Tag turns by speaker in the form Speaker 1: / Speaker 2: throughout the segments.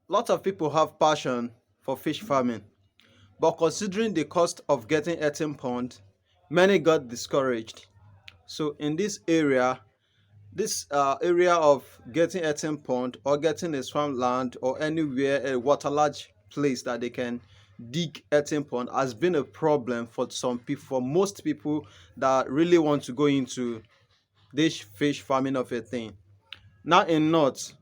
Speaker 1: Lots of people have passion for fish farming, but considering the cost of getting earthen pond, many got discouraged. So in this area of getting earthen pond or getting a swampland or anywhere a waterlarge place that they can dig earthen pond has been a problem for some people, for most people that really want to go into this fish farming of a thing. Now in North,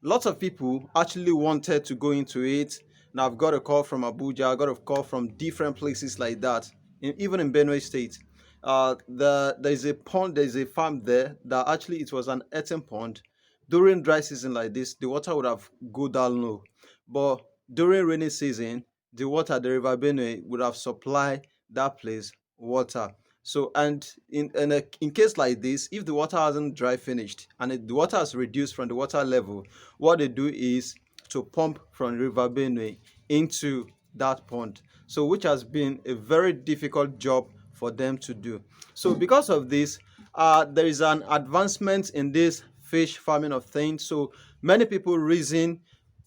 Speaker 1: lots of people actually wanted to go into it. Now I've got a call from Abuja, I got a call from different places like that, even in Benue State. There's a pond, there's a farm there that actually it was an earthen pond. During dry season like this, the water would have go down low, but during rainy season, the water, the River Benue, would have supplied that place water. So, and in case like this, if the water hasn't dry finished and the water has reduced from the water level, what they do is to pump from River Benue into that pond. So, which has been a very difficult job for them to do. So, because of this, there is an advancement in this fish farming of things. So, many people reason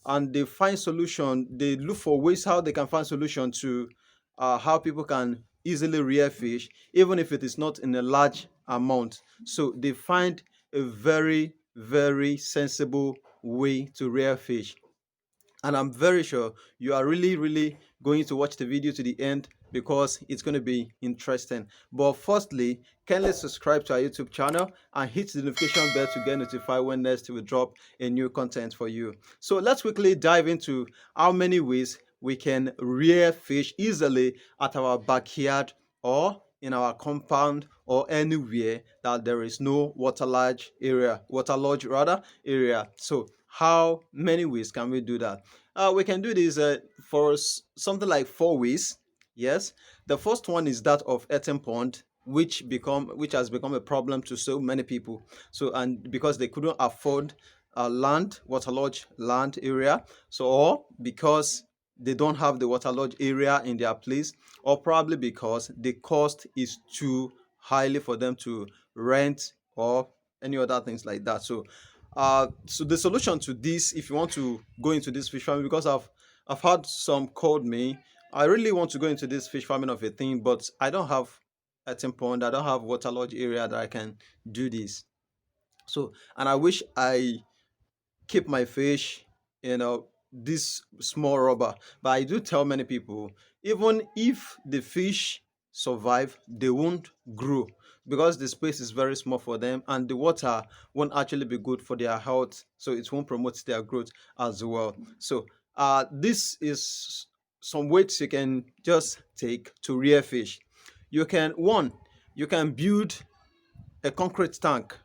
Speaker 1: and they find solution. They look for ways how they can find solution to how people can easily rear fish, even if it is not in a large amount. So they find a very, very sensible way to rear fish. And I'm very sure you are really, really going to watch the video to the end because it's going to be interesting. But firstly, kindly subscribe to our YouTube channel and hit the notification bell to get notified when next we drop a new content for you. So let's quickly dive into how many ways we can rear fish easily at our backyard or in our compound or anywhere that there is no water lodge rather area. So how many ways can we do that? We can do this for something like 4 ways. Yes, the first one is that of earthen pond, which has become a problem to so many people. So and because they couldn't afford land, waterlodge land area, so or because they don't have the waterlodge area in their place, or probably because the cost is too highly for them to rent or any other things like that. So the solution to this, if you want to go into this fish farming, because I've had some called me, I really want to go into this fish farming of a thing, but I don't have a pond, I don't have waterlodge area that I can do this. So and I wish I keep my fish in this small rubber. But I do tell many people, even if the fish survive, they won't grow because the space is very small for them and the water won't actually be good for their health. So it won't promote their growth as well. So this is some weights you can just take to rear fish. You can build a concrete tank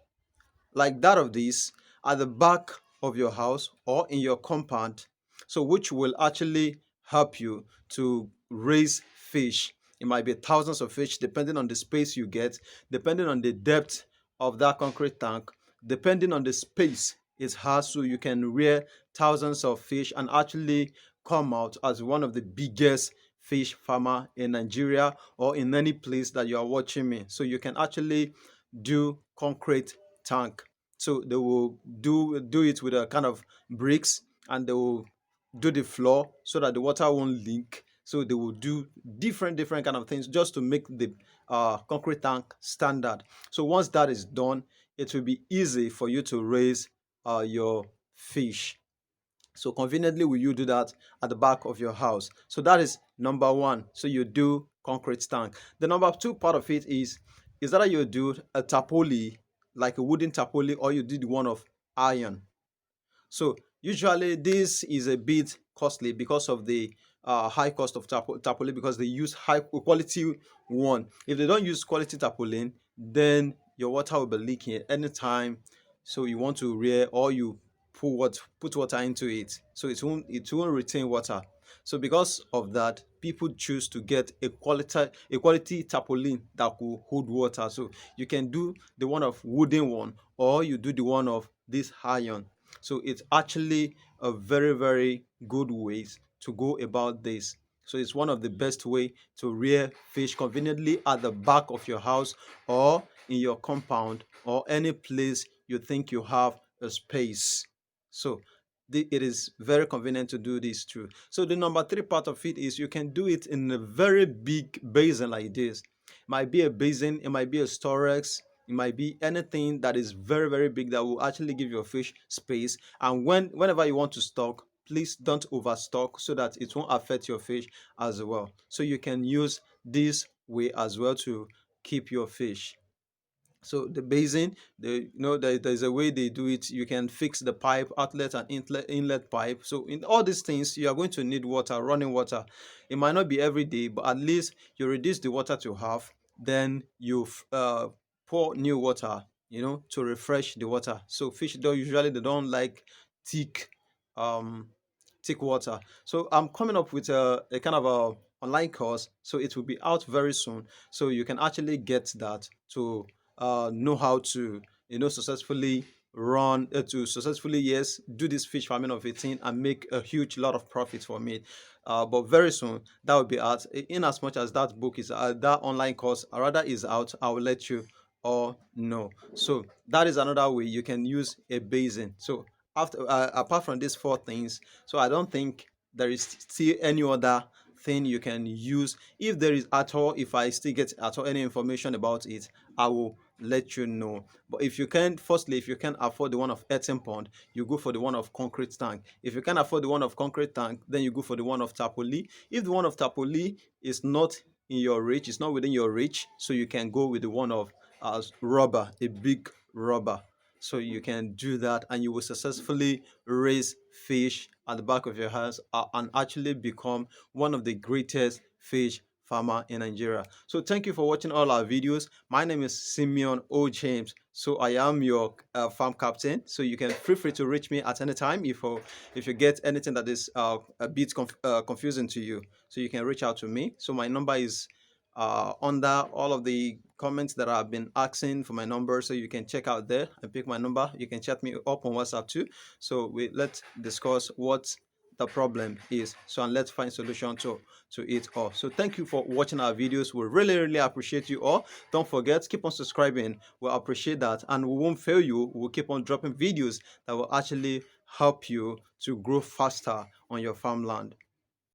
Speaker 1: like that of this at the back of your house or in your compound, so which will actually help you to raise fish. It might be thousands of fish depending on the space you get, depending on the depth of that concrete tank, depending on the space it has, so you can rear thousands of fish and actually come out as one of the biggest fish farmer in Nigeria or in any place that you are watching me. So you can actually do concrete tank. So they will do it with a kind of bricks, and they will do the floor so that the water won't leak. So they will do different kind of things just to make the concrete tank standard. So once that is done, it will be easy for you to raise your fish. So conveniently, will you do that at the back of your house? So that is number one. So you do concrete tank. The number two part of it is that you do a tapoli, like a wooden tapoli, or you did one of iron. So usually this is a bit costly because of the high cost of tarpaulin, because they use high quality one. If they don't use quality tarpaulin, then your water will be leaking at any time. So you want to rear or you put water into it, so it won't retain water. So because of that, people choose to get a quality tarpaulin that will hold water. So you can do the one of wooden one or you do the one of this iron. So it's actually a very, very good ways to go about this. So it's one of the best way to rear fish conveniently at the back of your house or in your compound or any place you think you have a space. So it is very convenient to do this too. So the number three part of it is you can do it in a very big basin like this. It might be a basin, it might be a storex, it might be anything that is very, very big that will actually give your fish space. And whenever you want to stock, please don't overstock so that it won't affect your fish as well. So you can use this way as well to keep your fish. So the basin, there's a way they do it. You can fix the pipe, outlet and inlet pipe. So in all these things, you are going to need water, running water. It might not be every day, but at least you reduce the water to half. Then you pour new water, to refresh the water. So fish don't usually they don't like thick, um, thick water. So I'm coming up with a kind of a online course. So it will be out very soon. So you can actually get that to know how to successfully yes do this fish farming of 18 and make a huge lot of profit from it. But very soon that will be out. In as much as that book is that online course rather is out, I will let you all know. So that is another way you can use a basin. So after apart from these four things, so I don't think there is still any other thing you can use. If there is at all, if I still get at all any information about it, I will let you know. But if you can't, firstly, if you can't afford the one of earthen pond, you go for the one of concrete tank. If you can't afford the one of concrete tank, then you go for the one of tapoli. If the one of tapoli is not in your reach, it's not within your reach, so you can go with the one of rubber, a big rubber. So you can do that and you will successfully raise fish at the back of your house and actually become one of the greatest fish farmer in Nigeria. So thank you for watching all our videos. My name is Simeon O. James. So I am your farm captain. So you can feel free to reach me at any time if you get anything that is a bit confusing to you. So you can reach out to me. So my number is under all of the comments that I've been asking for my number, so you can check out there and pick my number. You can chat me up on WhatsApp too. So let's discuss what the problem is, so and let's find solution to it all. So thank you for watching our videos. We really appreciate you all. Don't forget, keep on subscribing. We'll appreciate that, and we won't fail you. We'll keep on dropping videos that will actually help you to grow faster on your farmland.